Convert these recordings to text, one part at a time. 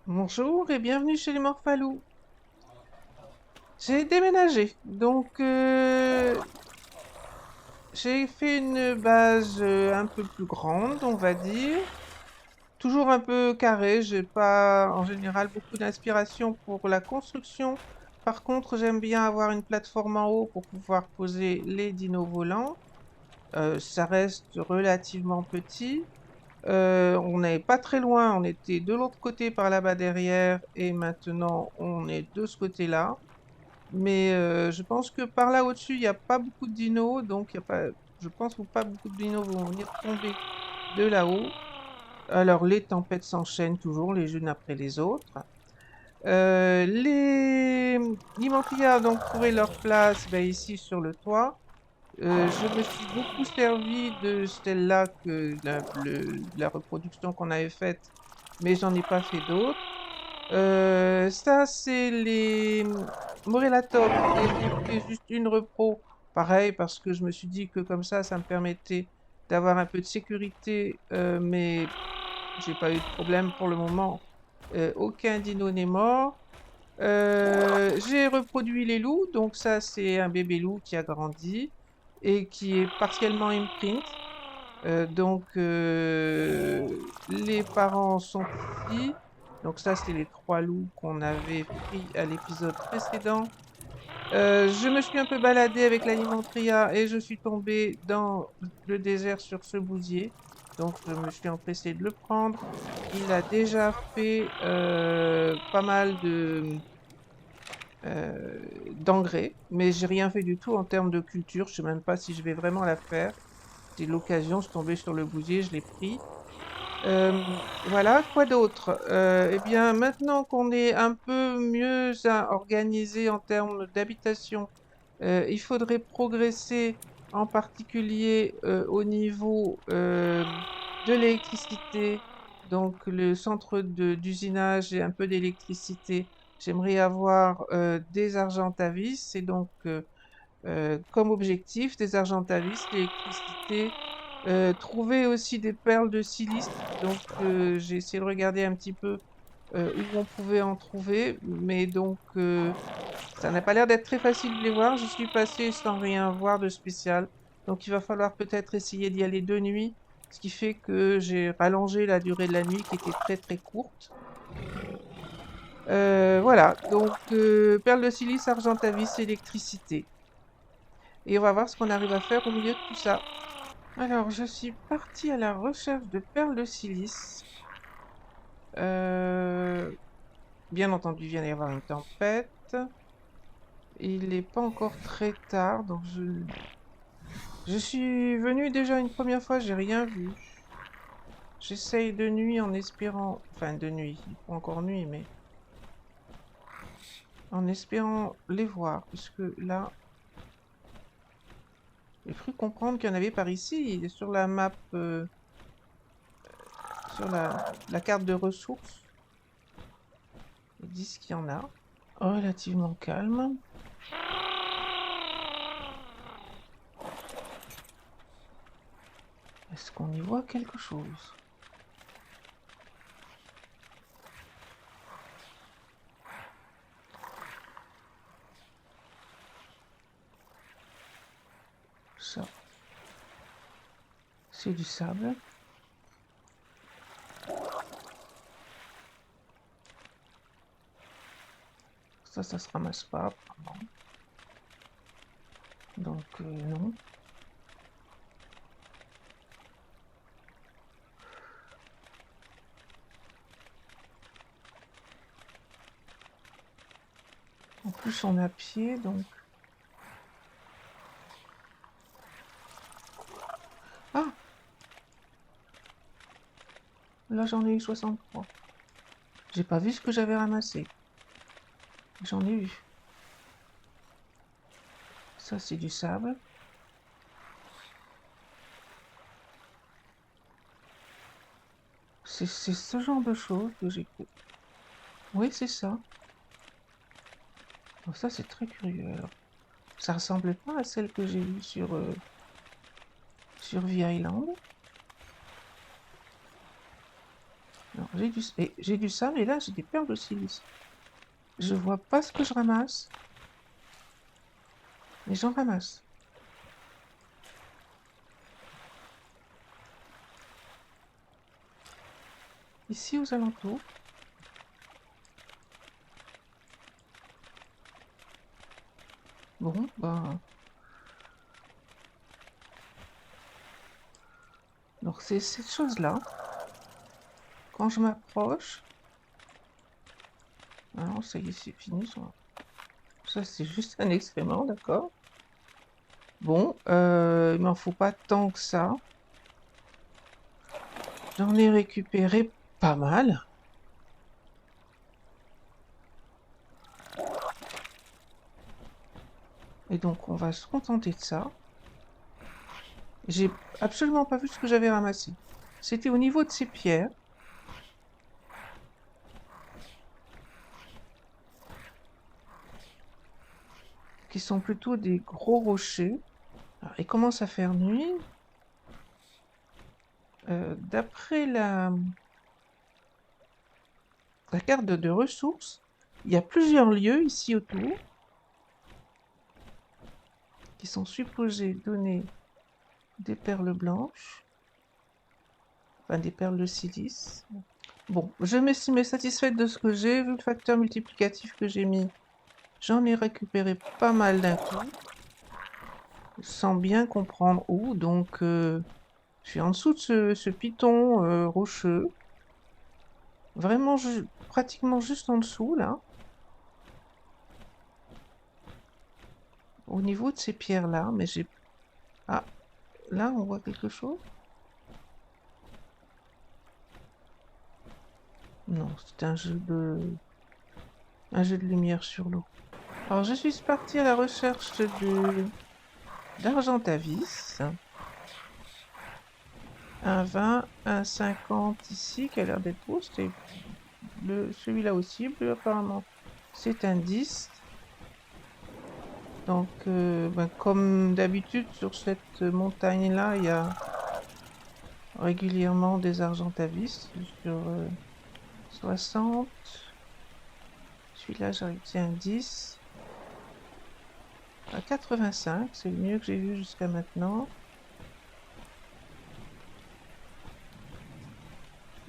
Bonjour et bienvenue chez les Morphalous. J'ai déménagé, donc j'ai fait une base un peu plus grande, on va dire. Toujours un peu carré, j'ai pas en général beaucoup d'inspiration pour la construction. Par contre, j'aime bien avoir une plateforme en haut pour pouvoir poser les dinos volants. Ça reste relativement petit. On n'est pas très loin, on était de l'autre côté par là-bas derrière et maintenant on est de ce côté-là. Mais je pense que par là au-dessus, il n'y a pas beaucoup de dinos, donc il y a pas, je pense que pas beaucoup de dinos vont venir tomber de là-haut. Alors les tempêtes s'enchaînent toujours les unes après les autres. Les Limantria ont donc trouvé leur place ben, ici sur le toit. Je me suis beaucoup servi de celle-là que la reproduction qu'on avait faite, mais j'en ai pas fait d'autres. Ça, c'est les Morellatop et j'ai fait juste une repro. Pareil, parce que je me suis dit que comme ça me permettait d'avoir un peu de sécurité, mais j'ai pas eu de problème pour le moment. Aucun dino n'est mort. J'ai reproduit les loups, donc ça, c'est un bébé loup qui a grandi et qui est partiellement imprint. Les parents sont ici. Donc ça, c'est les trois loups qu'on avait pris à l'épisode précédent. Je me suis un peu baladée avec l'alimentria et je suis tombée dans le désert sur ce bousier. Donc je me suis empressée de le prendre. Il a déjà fait pas mal d'engrais, mais j'ai rien fait du tout en termes de culture. Je sais même pas si je vais vraiment la faire. C'était l'occasion, je suis tombée sur le bousier, je l'ai pris. Voilà, quoi d'autre? Eh bien, maintenant qu'on est un peu mieux organisé en termes d'habitation, il faudrait progresser en particulier au niveau de l'électricité. Donc, le centre d'usinage et un peu d'électricité. J'aimerais avoir des Argentavis et donc comme objectif des Argentavis, l'électricité, trouver aussi des perles de silice. Donc j'ai essayé de regarder un petit peu où on pouvait en trouver, mais donc ça n'a pas l'air d'être très facile de les voir. J'y suis passée sans rien voir de spécial. Donc il va falloir peut-être essayer d'y aller de nuit, ce qui fait que j'ai rallongé la durée de la nuit qui était très très courte. Voilà, donc perles de silice, Argentavis, électricité. Et on va voir ce qu'on arrive à faire au milieu de tout ça. Alors, je suis partie à la recherche de perles de silice. Euh, Bien entendu, il vient d'y avoir une tempête. Il n'est pas encore très tard, donc je suis venue déjà une première fois, j'ai rien vu. J'essaye de nuit en espérant, enfin de nuit, il faut encore nuit, mais en espérant les voir, puisque là, j'ai cru comprendre qu'il y en avait par ici. Il est sur la map, sur la carte de ressources. Ils disent qu'il y en a. Relativement calme. Est-ce qu'on y voit quelque chose? Ça, c'est du sable. Ça se ramasse pas, apparemment. Donc, non. En plus, on est à pied, donc... Ah! Là, j'en ai eu 63. J'ai pas vu ce que j'avais ramassé. J'en ai eu. Ça, c'est du sable. C'est ce genre de choses que j'ai cru. Oui, c'est ça. Oh, ça, c'est très curieux, alors. Ça ressemble pas à celle que j'ai eue sur V-Island. Non, J'ai du sable et là j'ai des perles de silice. Je vois pas ce que je ramasse, mais j'en ramasse. Ici aux alentours. Bon, bah. Donc c'est cette chose-là. Quand je m'approche. Ah non, ça y est, c'est fini. Ça, c'est juste un excrément, d'accord. Bon, il m'en faut pas tant que ça. J'en ai récupéré pas mal. Et donc, on va se contenter de ça. J'ai absolument pas vu ce que j'avais ramassé. C'était au niveau de ces pierres. Qui sont plutôt des gros rochers. Alors, il commence à faire nuit. D'après la carte de ressources, il y a plusieurs lieux ici autour qui sont supposés donner des perles blanches, enfin des perles de silice. Bon, je m'estimais satisfaite de ce que j'ai, vu le facteur multiplicatif que j'ai mis. J'en ai récupéré pas mal d'un coup, sans bien comprendre où, donc je suis en dessous de ce piton rocheux, vraiment pratiquement juste en dessous, là, au niveau de ces pierres-là, mais j'ai... Ah, là, on voit quelque chose? Non, c'est un jeu de lumière sur l'eau. Alors, je suis partie à la recherche d'Argentavis. Un 20, un 50 ici, qui a l'air d'être beau. C'était celui-là aussi, bleu apparemment. C'est un 10. Donc, ben, comme d'habitude, sur cette montagne-là, il y a régulièrement des Argentavis. Sur 60. Celui-là, j'ai réussi un 10. À 85, c'est le mieux que j'ai vu jusqu'à maintenant.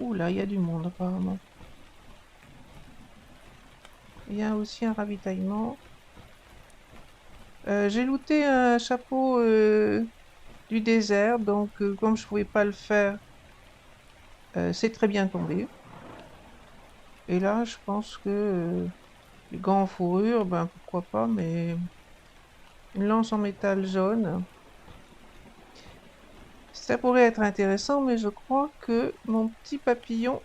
Ouh là, il y a du monde apparemment. Il y a aussi un ravitaillement. J'ai looté un chapeau du désert, donc comme je pouvais pas le faire, c'est très bien tombé. Et là, je pense que les gants en fourrure, ben pourquoi pas, mais une lance en métal jaune, ça pourrait être intéressant, mais je crois que mon petit papillon,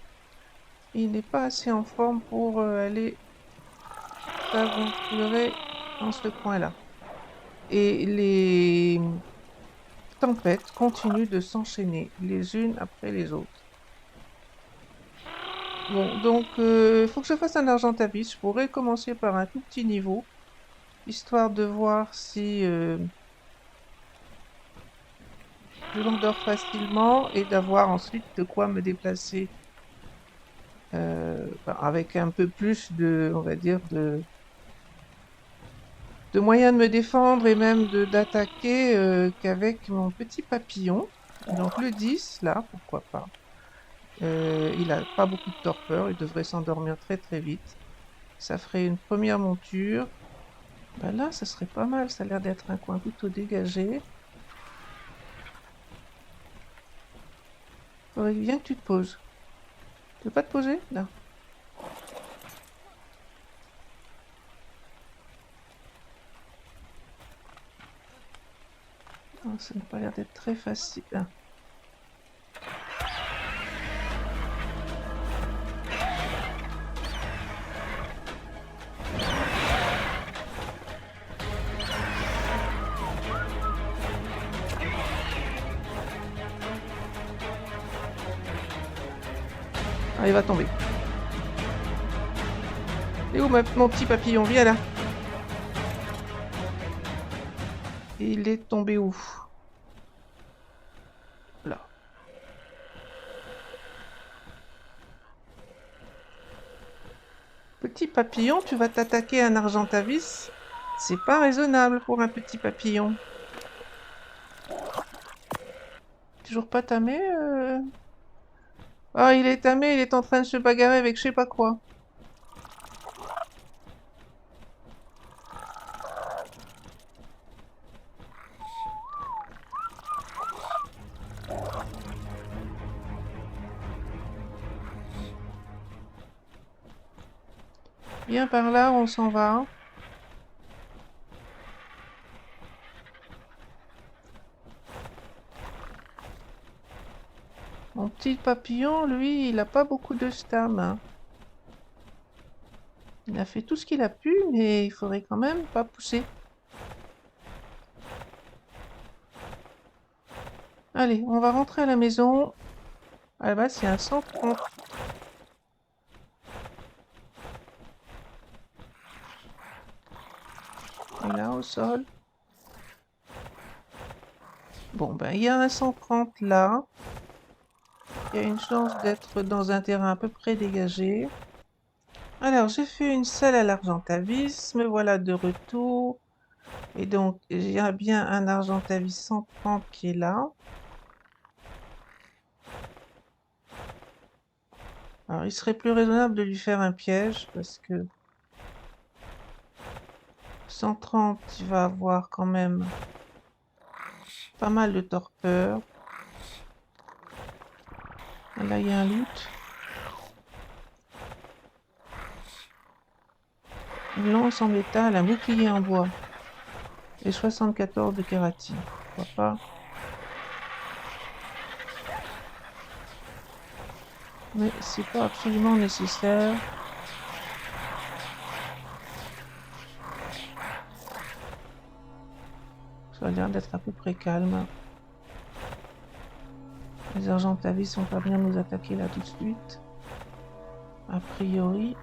il n'est pas assez en forme pour aller s'aventurer dans ce coin-là. Et les tempêtes continuent de s'enchaîner les unes après les autres. Bon, donc il faut que je fasse un argentavis. Je pourrais commencer par un tout petit niveau, histoire de voir si je m'endors facilement et d'avoir ensuite de quoi me déplacer avec un peu plus de, on va dire, de moyens de me défendre et même d'attaquer qu'avec mon petit papillon. Donc le 10, là, pourquoi pas. Il a pas beaucoup de torpeur, il devrait s'endormir très très vite. Ça ferait une première monture. Ben là, ça serait pas mal, ça a l'air d'être un coin plutôt dégagé. Faudrait bien que tu te poses. Tu veux pas te poser? Là. Non, ça n'a pas l'air d'être très facile. Ah. Ah, il va tomber. Et où mon petit papillon? Viens là. Il est tombé où? Là. Petit papillon, tu vas t'attaquer à un Argentavis? C'est pas raisonnable pour un petit papillon. Toujours pas tamé Ah, il est tamé, il est en train de se bagarrer avec je sais pas quoi. Viens par là, on s'en va. Mon petit papillon, lui, il a pas beaucoup de stam, hein. Il a fait tout ce qu'il a pu, mais il faudrait quand même pas pousser. Allez, on va rentrer à la maison. À la base, c'est un 130. Et là, au sol. Bon, ben, il y a un 130 là. Il y a une chance d'être dans un terrain à peu près dégagé. Alors, j'ai fait une selle à l'argentavis. Me voilà de retour. Et donc, il y a bien un argentavis 130 qui est là. Alors, il serait plus raisonnable de lui faire un piège parce que 130, il va avoir quand même pas mal de torpeur. Là, il y a un loot. Une lance en métal, un bouclier en bois. Et 74 de kératine. Pourquoi pas? Mais c'est pas absolument nécessaire. Ça a l'air d'être à peu près calme. Les argentavis sont pas bien nous attaquer là tout de suite. A priori.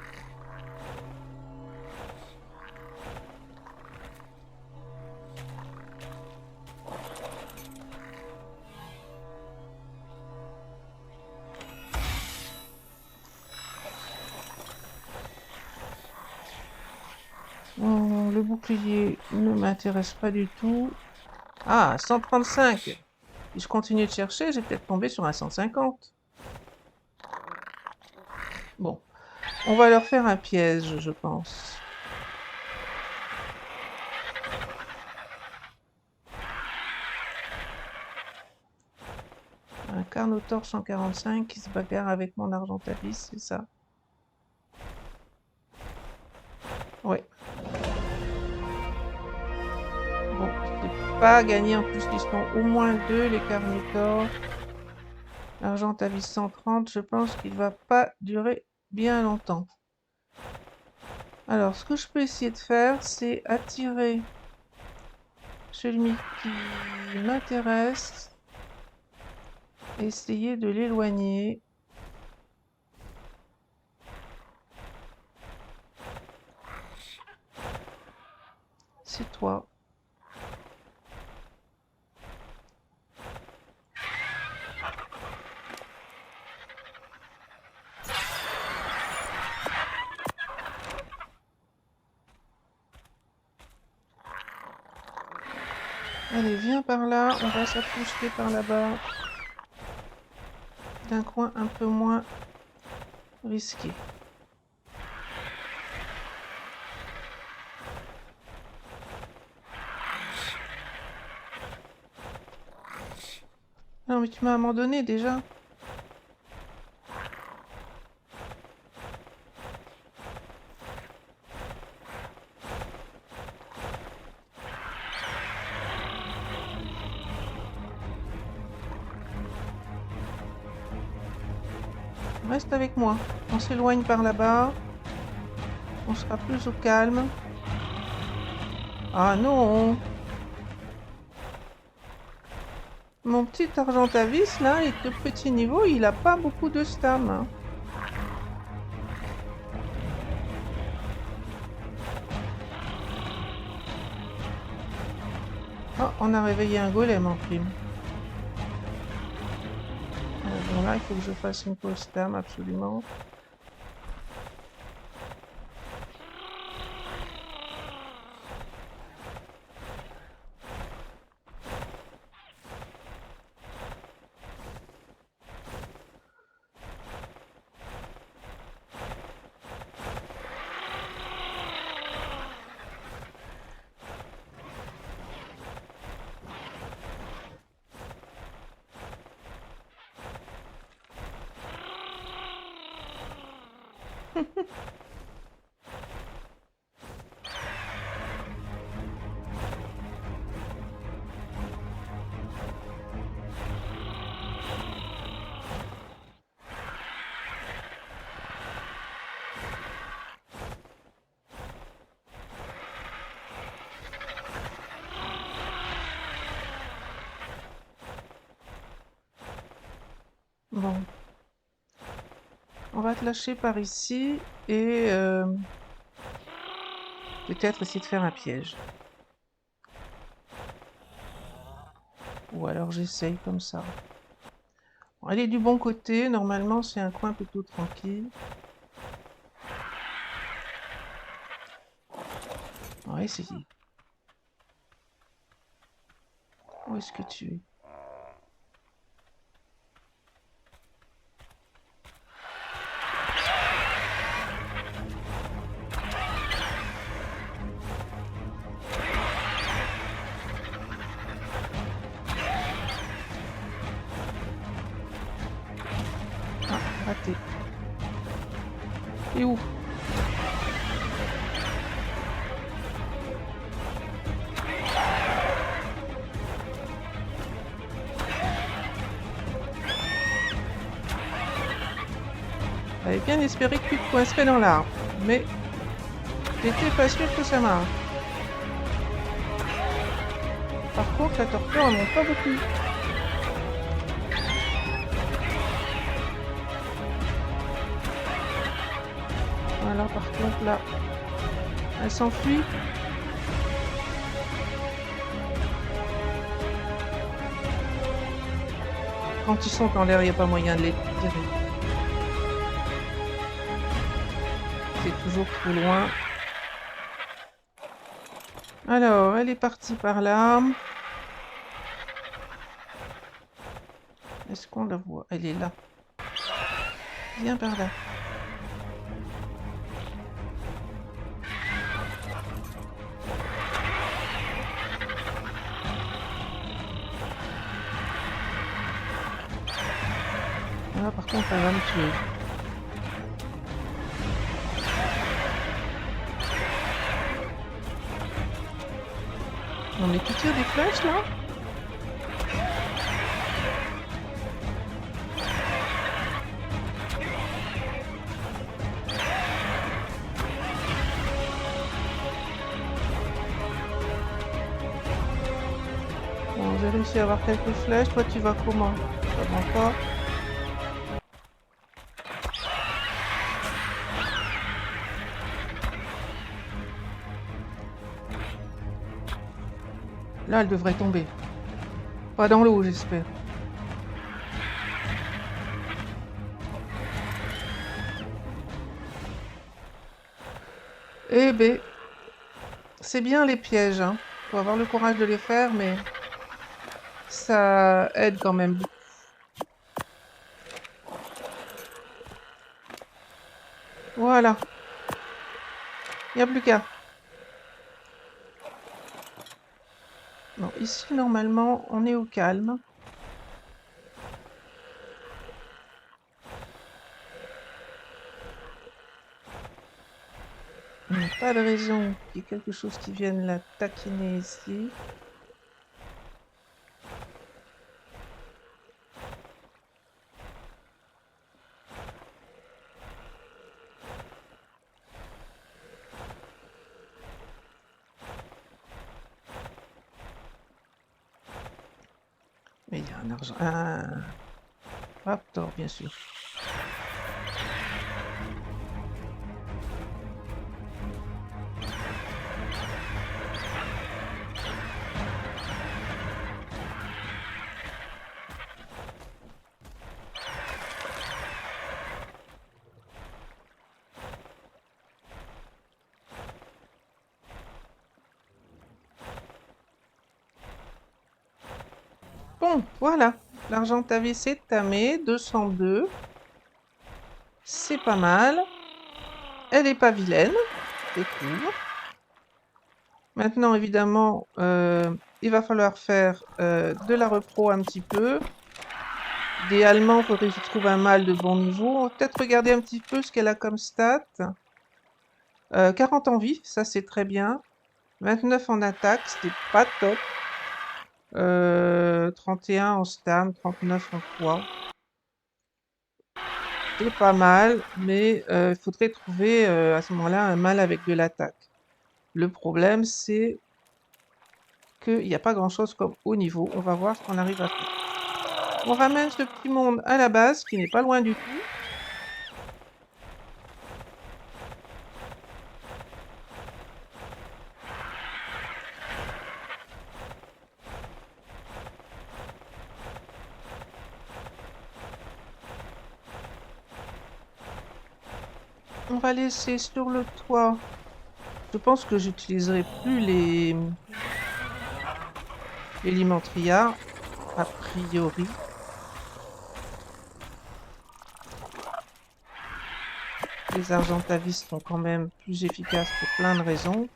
Le bouclier ne m'intéresse pas du tout. Ah, 135. Si je continue de chercher, j'ai peut-être tombé sur un 150. Bon, on va leur faire un piège, je pense. Un Carnotaur 145 qui se bagarre avec mon Argentavis, c'est ça? Ouais. Bon, c'est pas gagné, en plus ils sont au moins deux les Carnivores. Argentavis 130, je pense qu'il va pas durer bien longtemps. Alors, ce que je peux essayer de faire, c'est attirer celui qui m'intéresse, essayer de l'éloigner. C'est toi. Allez, viens par là, on va s'accrocher par là-bas. D'un coin un peu moins risqué. Non, mais tu m'as abandonné déjà. Reste avec moi. On s'éloigne par là-bas. On sera plus au calme. Ah non! Mon petit Argentavis, là, est de petit niveau. Il a pas beaucoup de stam, hein. Oh, on a réveillé un golem en prime. Bon, là, il faut que je fasse une pause stam, absolument. Bon, on va te lâcher par ici et peut-être essayer de faire un piège. Ou alors j'essaye comme ça. Bon, elle est du bon côté, normalement c'est un coin plutôt tranquille. On va essayer. Où est-ce que tu es? Ah, raté. Et où? J'avais bien espéré que tu te coincerais dans l'arbre, mais j'étais pas sûre que ça marche. Par contre, la torpille, on monte pas beaucoup. Voilà, par contre, là, elle s'enfuit. Quand ils sont en l'air, il n'y a pas moyen de les tirer. C'est toujours trop loin. Alors, elle est partie par là. Est-ce qu'on la voit? Elle est là. Viens par là. Là, par contre, elle va me tuer. On est qui tire des flèches, là? Bon, j'ai réussi à avoir quelques flèches. Toi, tu vas comment? Ça va pas. Là, elle devrait tomber. Pas dans l'eau, j'espère. Eh ben, c'est bien les pièges, hein. Faut avoir le courage de les faire, mais ça aide quand même beaucoup. Voilà. Il n'y a plus qu'à. Bon, ici, normalement, on est au calme. Il n'y a pas de raison qu'il y ait quelque chose qui vienne la taquiner ici. Mais il y a un argent. Un raptor, bien sûr. Bon, voilà. L'argent tavé, c'est tamé. 202. C'est pas mal. Elle est pas vilaine. C'est cool. Maintenant, évidemment, il va falloir faire de la repro un petit peu. Idéalement, il faudrait que je trouve un mâle de bon niveau. On va peut-être regarder un petit peu ce qu'elle a comme stat. 40 en vie, ça c'est très bien. 29 en attaque, c'était pas top. 31 en stam, 39 en poids. C'est pas mal, mais il faudrait trouver à ce moment-là un mâle avec de l'attaque. Le problème, c'est qu'il n'y a pas grand-chose comme haut niveau. On va voir ce qu'on arrive à faire. On ramène ce petit monde à la base, qui n'est pas loin du tout. On va laisser sur le toit. Je pense que j'utiliserai plus les Limentria, a priori. Les Argentavis sont quand même plus efficaces pour plein de raisons.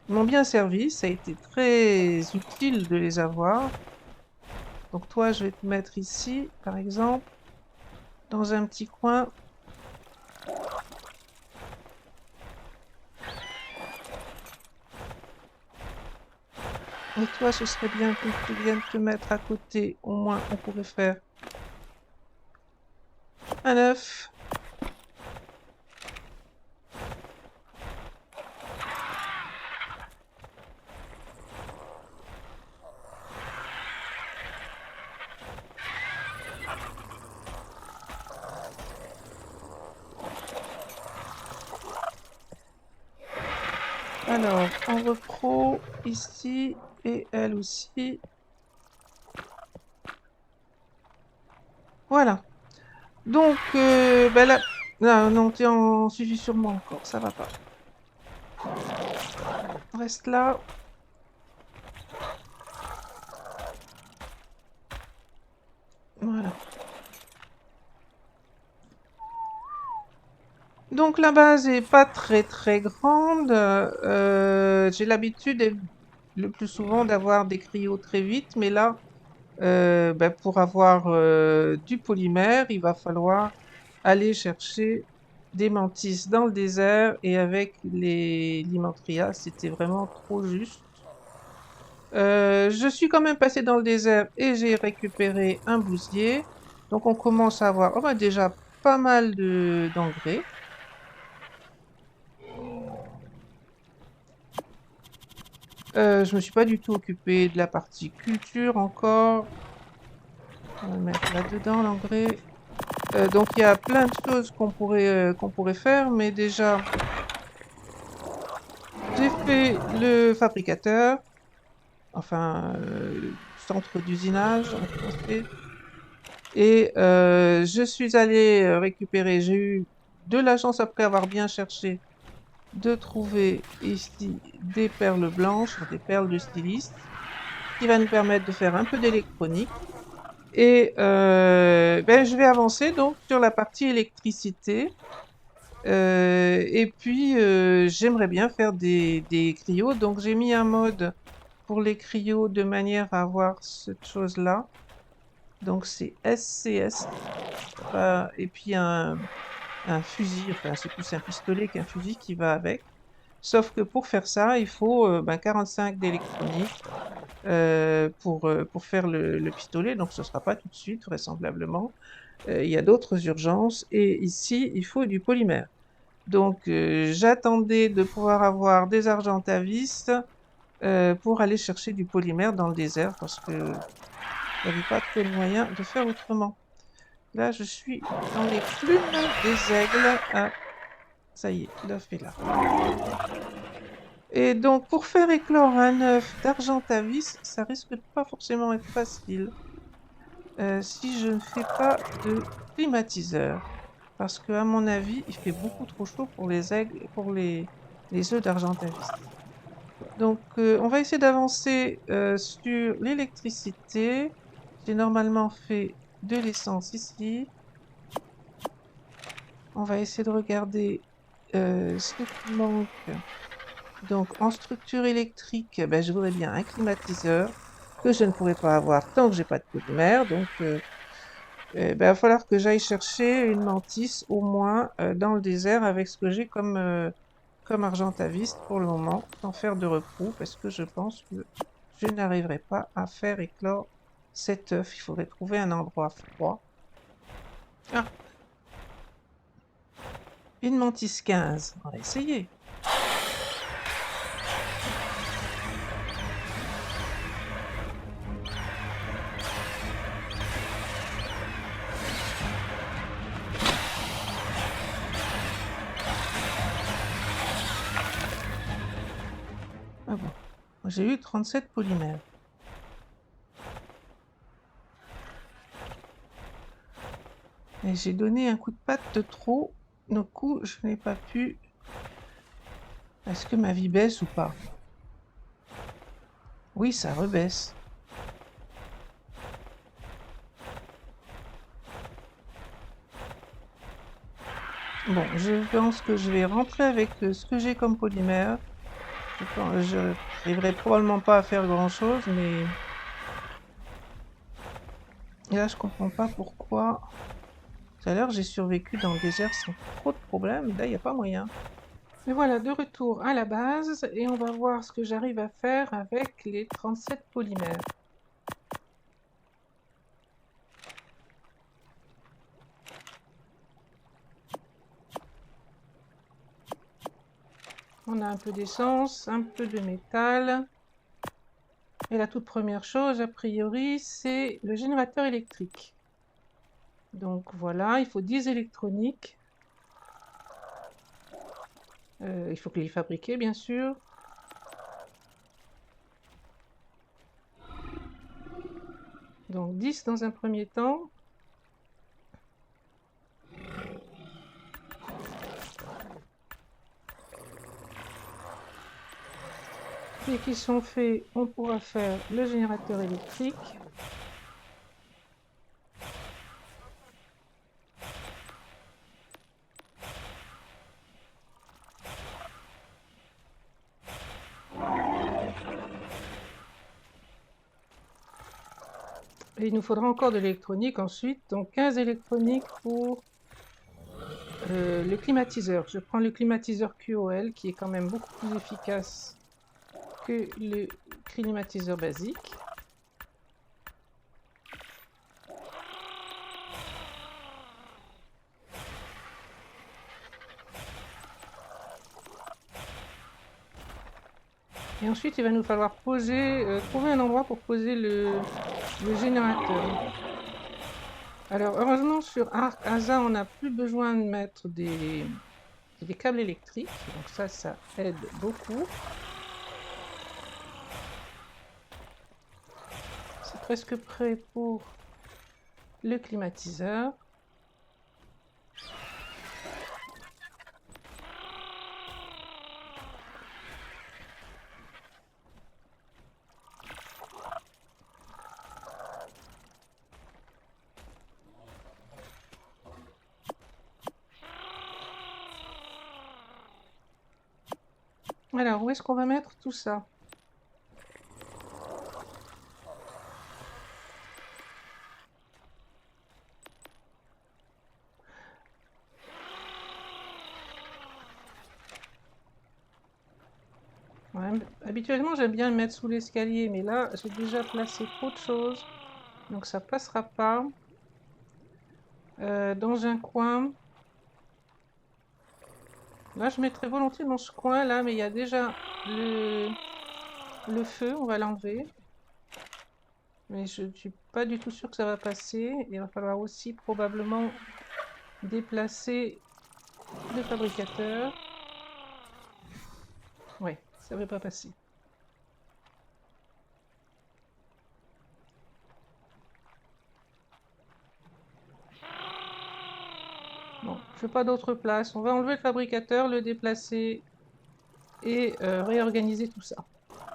Ils m'ont bien servi, ça a été très utile de les avoir. Donc toi, je vais te mettre ici, par exemple, dans un petit coin. Et toi, ce serait bien que tu viennes te mettre à côté. Au moins, on pourrait faire un œuf. Alors, on repro ici et elle aussi. Voilà. Donc, ben là... Non, non, t'es en suivi sur moi encore, ça va pas. Reste là. Voilà. Donc la base est pas très très grande. J'ai l'habitude le plus souvent d'avoir des cryos très vite, mais là, ben, pour avoir du polymère, il va falloir aller chercher des mantis dans le désert, et avec les Limentria, c'était vraiment trop juste. Je suis quand même passé dans le désert et j'ai récupéré un bousier. Donc on commence à avoir déjà pas mal d'engrais. Je me suis pas du tout occupé de la partie culture encore. On va le mettre là-dedans, l'engrais. Donc il y a plein de choses qu'on pourrait faire, mais déjà, j'ai fait le fabricateur, enfin, centre d'usinage en français. Et je suis allée récupérer, j'ai eu de la chance après avoir bien cherché, de trouver ici des perles blanches, des perles de styliste, qui va nous permettre de faire un peu d'électronique. Et ben, je vais avancer donc sur la partie électricité. Et puis j'aimerais bien faire des cryos. Donc j'ai mis un mode pour les cryos de manière à avoir cette chose-là. Donc c'est SCS. Et puis un fusil, enfin c'est plus un pistolet qu'un fusil qui va avec. Sauf que pour faire ça, il faut 45 d'électronique pour faire le pistolet. Donc ce ne sera pas tout de suite, vraisemblablement. Il y a d'autres urgences. Et ici, il faut du polymère. Donc j'attendais de pouvoir avoir des argentavis pour aller chercher du polymère dans le désert, parce que il n'y avait pas trop de moyens de faire autrement. Là, je suis dans les plumes des aigles. Ah, ça y est, l'œuf est là. Et donc, pour faire éclore un œuf d'argentavis, ça risque de pas forcément être facile si je ne fais pas de climatiseur. Parce que, à mon avis, il fait beaucoup trop chaud pour les aigles, pour les œufs d'argentavis. Donc, on va essayer d'avancer sur l'électricité. J'ai normalement fait de l'essence ici. On va essayer de regarder ce qui manque. Donc, en structure électrique, ben, je voudrais bien un climatiseur que je ne pourrais pas avoir tant que j'ai pas de polymère. Donc, il va falloir que j'aille chercher une mantis au moins dans le désert avec ce que j'ai comme argentaviste pour le moment, sans faire de reprou, parce que je pense que je n'arriverai pas à faire éclore cet œuf. Il faudrait trouver un endroit froid. Ah, une mantis 15. On va essayer. Ah bon, j'ai eu 37 polymères. Et j'ai donné un coup de patte de trop. Du coup, je n'ai pas pu... Est-ce que ma vie baisse ou pas? Oui, ça rebaisse. Bon, je pense que je vais rentrer avec ce que j'ai comme polymère. Je n'arriverai probablement pas à faire grand-chose, mais... Et là, je comprends pas pourquoi... Tout à l'heure, j'ai survécu dans le désert sans trop de problèmes. Là, il n'y a pas moyen. Et voilà, de retour à la base, et on va voir ce que j'arrive à faire avec les 37 polymères. On a un peu d'essence, un peu de métal. Et la toute première chose, a priori, c'est le générateur électrique. Donc voilà, il faut 10 électroniques. Il faut les fabriquer, bien sûr. Donc 10 dans un premier temps. Dès qu'ils sont faits, on pourra faire le générateur électrique. Et il nous faudra encore de l'électronique ensuite, donc 15 électroniques pour le climatiseur. Je prends le climatiseur QOL qui est quand même beaucoup plus efficace que le climatiseur basique. Et ensuite, il va nous falloir trouver un endroit pour poser le générateur. Alors, heureusement, sur Arc Asa, on n'a plus besoin de mettre des câbles électriques. Donc ça aide beaucoup. C'est presque prêt pour le climatiseur. Alors, où est-ce qu'on va mettre tout ça? Ouais, habituellement, j'aime bien le mettre sous l'escalier, mais là, j'ai déjà placé trop de choses, donc ça passera pas. Dans un coin. Là, je mettrais volontiers dans ce coin-là, mais il y a déjà le feu, on va l'enlever. Mais je ne suis pas du tout sûre que ça va passer. Il va falloir aussi probablement déplacer le fabricateur. Ouais, ça ne va pas passer. Bon, je n'ai pas d'autre place. On va enlever le fabricateur, le déplacer et réorganiser tout ça.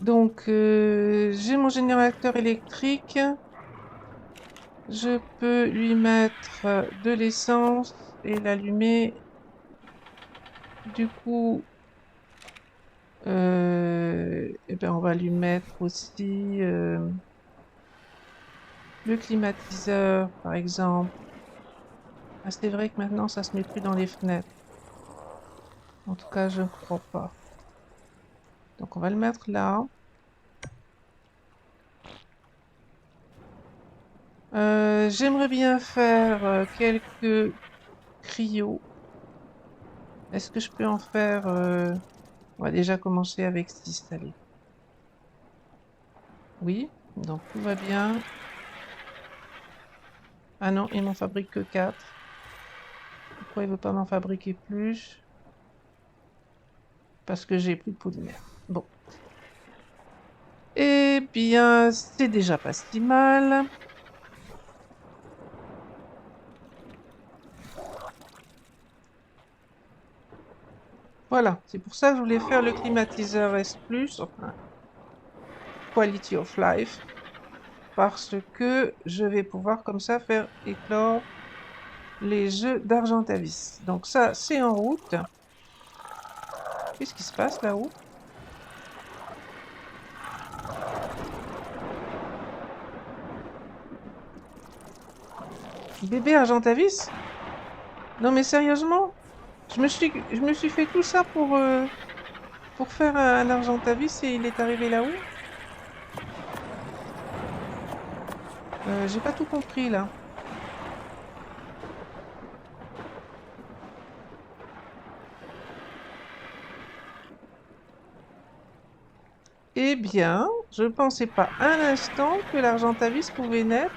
Donc, j'ai mon générateur électrique. Je peux lui mettre de l'essence et l'allumer. Du coup, eh ben on va lui mettre aussi le climatiseur, par exemple. Ah, c'est vrai que maintenant, ça se met plus dans les fenêtres. En tout cas, je ne crois pas. Donc, on va le mettre là. J'aimerais bien faire quelques cryos. Est-ce que je peux en faire... On va déjà commencer avec 6, allez. Oui, donc tout va bien. Ah non, il m'en fabrique que 4. Pourquoi il veut pas m'en fabriquer plus? Parce que j'ai plus de polymère. Bon. Eh bien, c'est déjà pas si mal. Voilà, c'est pour ça que je voulais faire le climatiseur S+, enfin, Quality of Life, parce que je vais pouvoir comme ça faire éclore les œufs d'Argentavis. Donc ça, c'est en route. Qu'est-ce qui se passe là-haut? Bébé Argentavis? Non mais sérieusement? Je me suis fait tout ça pour faire un Argentavis et il est arrivé là-haut? J'ai pas tout compris là. Eh bien, je ne pensais pas un instant que l'Argentavis pouvait naître.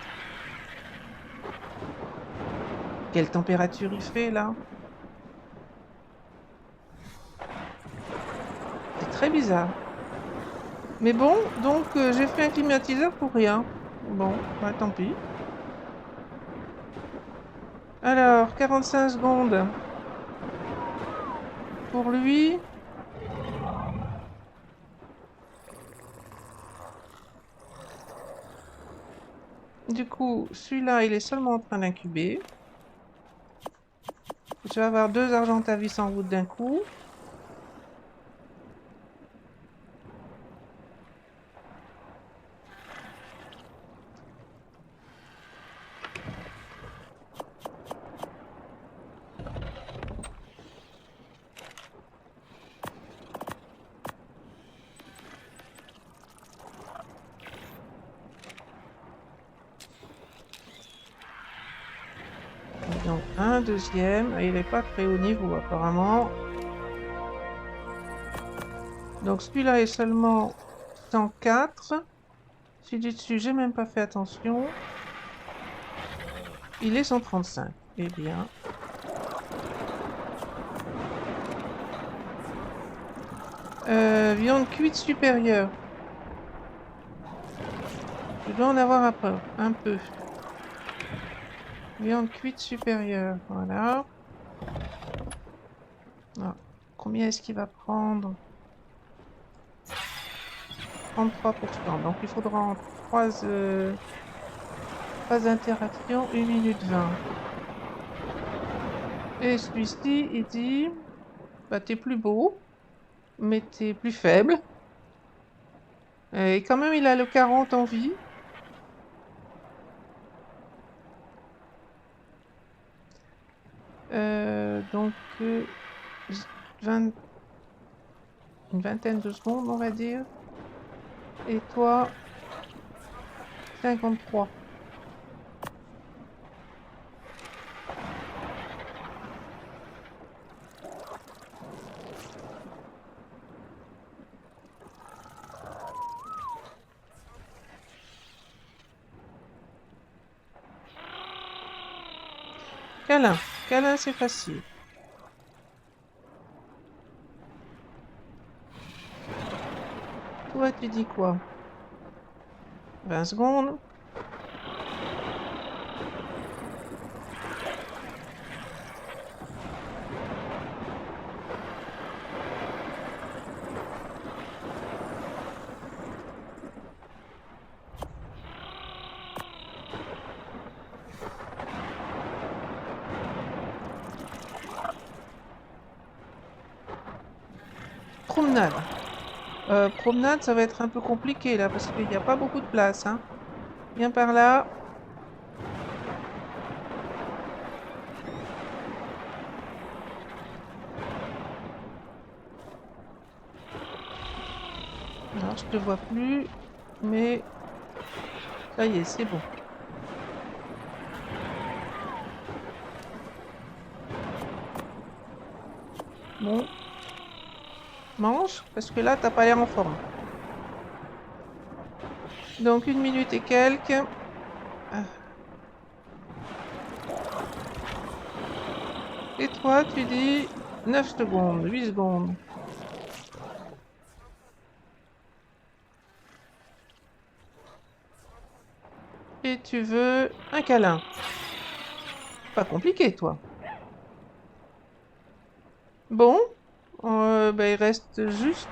Quelle température il fait là? C'est très bizarre. Mais bon, donc j'ai fait un climatiseur pour rien. Bon, bah tant pis. Alors, 45 secondes pour lui. Du coup, celui-là, il est seulement en train d'incuber. Je vais avoir 2 Argentavis en route d'un coup. Et donc, un deuxième. Il n'est pas très haut niveau apparemment. Donc, celui-là est seulement 104. Celui du dessus, j'ai même pas fait attention. Il est 135. Eh bien. Viande cuite supérieure. Je dois en avoir un peu. Viande cuite supérieure. Voilà. Ah, combien est-ce qu'il va prendre? 33%. Donc il faudra en 3 interactions 1 minute 20. Et celui-ci, il dit, bah t'es plus beau, mais t'es plus faible. Et quand même, il a le 40 en vie. Donc, 20 une vingtaine de secondes, on va dire. Et toi, 53. Câlin. Câlin, c'est facile. Toi, tu dis quoi? 20 secondes. Promenade. Promenade, ça va être un peu compliqué là, parce qu'il n'y a pas beaucoup de place. Hein. Viens par là. Alors, je te vois plus, mais ça y est, c'est bon. Bon, mange, parce que là, t'as pas l'air en forme. Donc, 1 minute et quelques. Ah. Et toi, tu dis 9 secondes, 8 secondes. Et tu veux un câlin. Pas compliqué, toi. Bon, bah, il reste juste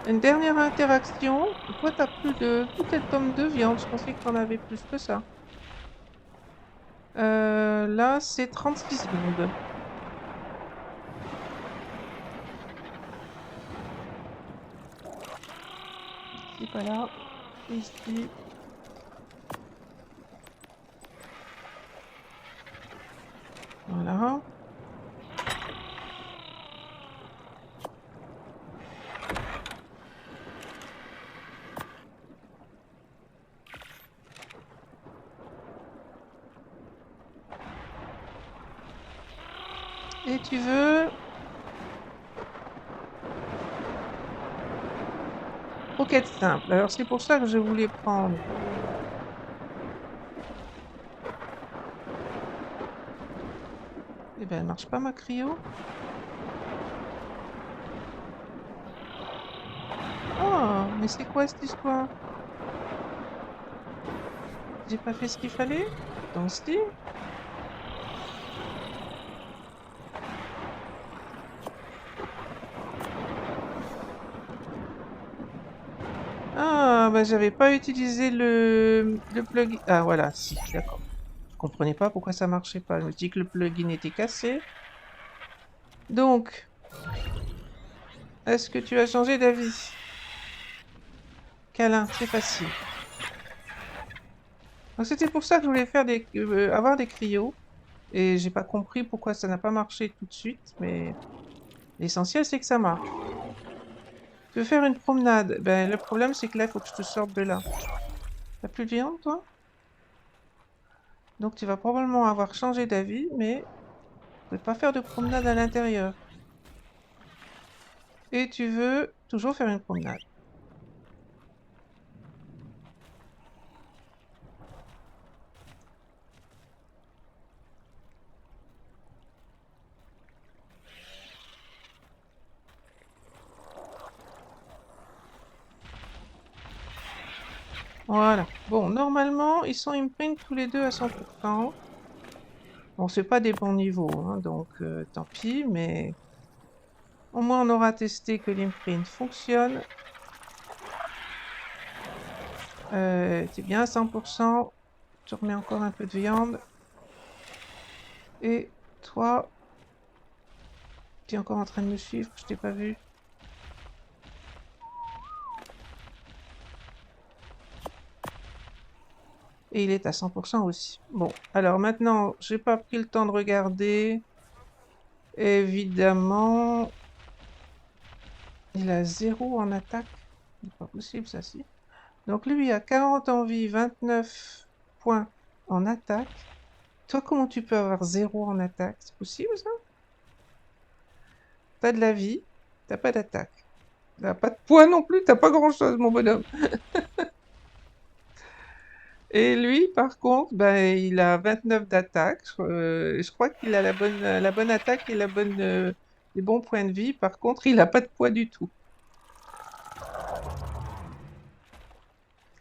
une dernière interaction. Toi, t'as plus de tomes de viande. Je pensais que t'en avais plus que ça. Là, c'est 36 secondes. Ici, pas là. Ici. Voilà. Et tu veux croquette simple. Alors, c'est pour ça que je voulais prendre. Eh ben, elle marche pas, ma cryo. Oh, mais c'est quoi cette histoire? J'ai pas fait ce qu'il fallait? Dans Steam? Ah, bah j'avais pas utilisé le plugin. Ah, voilà, si, d'accord. Je comprenais pas pourquoi ça marchait pas. Je me dis que le plugin était cassé. Donc, est-ce que tu as changé d'avis? Câlin, c'est facile. Donc, c'était pour ça que je voulais faire avoir des cryos. Et j'ai pas compris pourquoi ça n'a pas marché tout de suite, mais l'essentiel c'est que ça marche. Tu veux faire une promenade? Ben, le problème c'est que là, il faut que je te sorte de là. T'as plus de viande, toi? Donc tu vas probablement avoir changé d'avis, mais tu ne peux pas faire de promenade à l'intérieur. Et tu veux toujours faire une promenade. Voilà. Bon, normalement, ils sont imprint tous les deux à 100%. Bon, c'est pas des bons niveaux, hein, donc tant pis, mais au moins on aura testé que l'imprint fonctionne. C'est bien à 100%. Je remets encore un peu de viande. Et toi, tu es encore en train de me suivre, je t'ai pas vu. Et il est à 100% aussi. Bon, alors maintenant, j'ai pas pris le temps de regarder. Évidemment, il a 0 en attaque. C'est pas possible, ça, si. Donc lui a 40 en vie, 29 points en attaque. Toi, comment tu peux avoir 0 en attaque? C'est possible, ça? T'as de la vie, t'as pas d'attaque. T'as pas de points non plus, t'as pas grand-chose, mon bonhomme. Et lui, par contre, ben, il a 29 d'attaque. Je crois qu'il a la bonne attaque et les bons points de vie. Par contre, il a pas de poids du tout.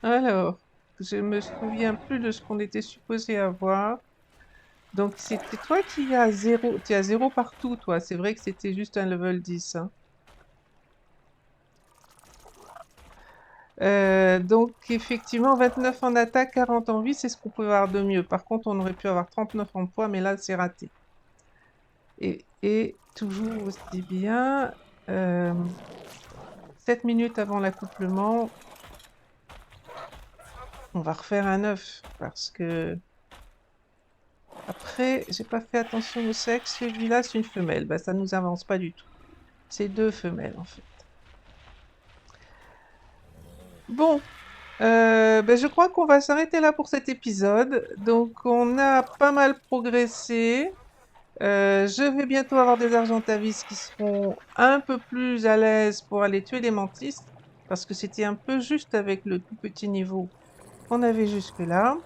Alors, je me souviens plus de ce qu'on était supposé avoir. Donc, c'était toi qui as 0. Tu as 0 partout, toi. C'est vrai que c'était juste un level 10, hein. Donc, effectivement, 29 en attaque, 40 en vie, c'est ce qu'on pouvait avoir de mieux. Par contre, on aurait pu avoir 39 en poids, mais là, c'est raté. Et toujours aussi bien, 7 minutes avant l'accouplement, on va refaire un œuf parce que après, j'ai pas fait attention au sexe. Celui-là, c'est une femelle. Bah, ça nous avance pas du tout. C'est deux femelles en fait. Bon, ben, je crois qu'on va s'arrêter là pour cet épisode. Donc, on a pas mal progressé. Je vais bientôt avoir des Argentavis qui seront un peu plus à l'aise pour aller tuer les mantis, parce que c'était un peu juste avec le tout petit niveau qu'on avait jusque-là.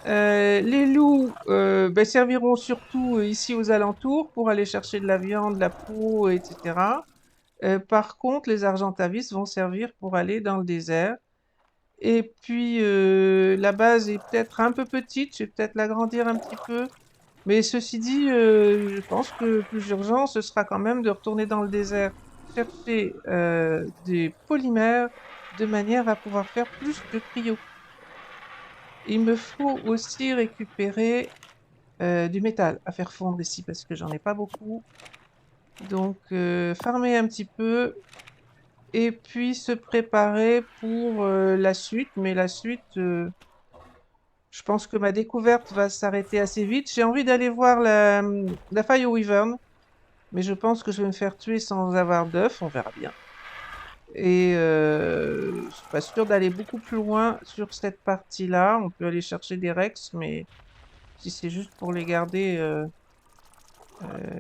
Les loups ben, serviront surtout ici aux alentours pour aller chercher de la viande, la peau, etc. Par contre, les Argentavis vont servir pour aller dans le désert. Et puis, la base est peut-être un peu petite, je vais peut-être l'agrandir un petit peu. Mais ceci dit, je pense que le plus urgent, ce sera quand même de retourner dans le désert, chercher des polymères de manière à pouvoir faire plus de cryo. Il me faut aussi récupérer du métal à faire fondre ici parce que j'en ai pas beaucoup. Donc, farmer un petit peu et puis se préparer pour la suite. Mais la suite, je pense que ma découverte va s'arrêter assez vite. J'ai envie d'aller voir la Fire Wyvern, mais je pense que je vais me faire tuer sans avoir d'œufs, on verra bien. Et je suis pas sûre d'aller beaucoup plus loin sur cette partie-là. On peut aller chercher des Rex, mais si c'est juste pour les garder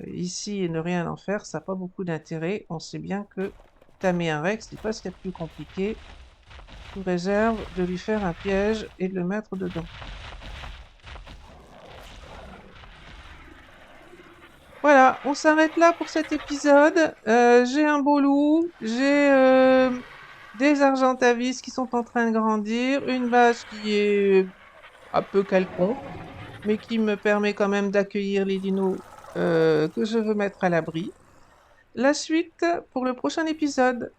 ici et ne rien en faire, ça n'a pas beaucoup d'intérêt. On sait bien que tamer un Rex, c'est pas ce qu'il y a de plus compliqué, sous réserve de lui faire un piège et de le mettre dedans. Voilà, on s'arrête là pour cet épisode. J'ai un beau loup, j'ai des Argentavis qui sont en train de grandir, une base qui est un peu quelconque, mais qui me permet quand même d'accueillir les dinos que je veux mettre à l'abri. La suite pour le prochain épisode.